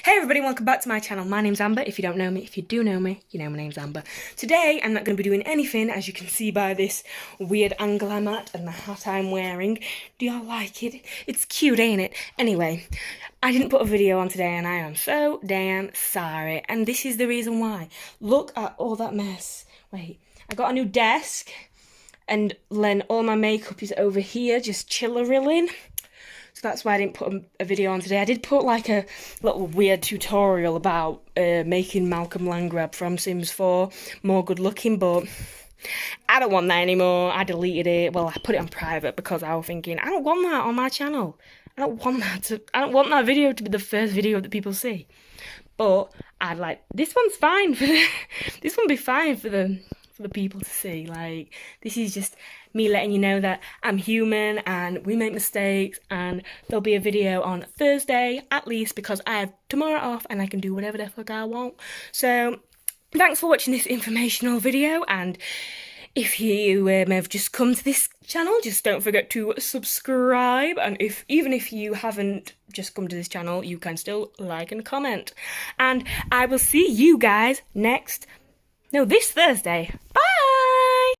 Hey everybody, welcome back to my channel. My name's Amber. If you don't know me, if you do know me, you know my name's Amber. Today, I'm not going to be doing anything, as you can see by this weird angle I'm at and the hat I'm wearing. Do y'all like it? It's cute, ain't it? Anyway, I didn't put a video on today and I am so damn sorry. And this is the reason why. Look at all that mess. Wait, I got a new desk and then all my makeup is over here, just chillerilling. So that's why I didn't put a video on today. I did put like a little weird tutorial about making Malcolm Landgrab from Sims 4 more good looking, but I don't want that anymore. I deleted it. Well, I put it on private because I was thinking, I don't want that on my channel. I don't want that video to be the first video that people see. But I'd like, this one's fine for this one be fine for the people to see. Like, this is just me letting you know that I'm human and we make mistakes, and there'll be a video on Thursday at least because I have tomorrow off and I can do whatever the fuck I want. So thanks for watching this informational video, and if you have just come to this channel, just don't forget to subscribe, and even if you haven't just come to this channel, you can still like and comment, and I will see you guys this Thursday.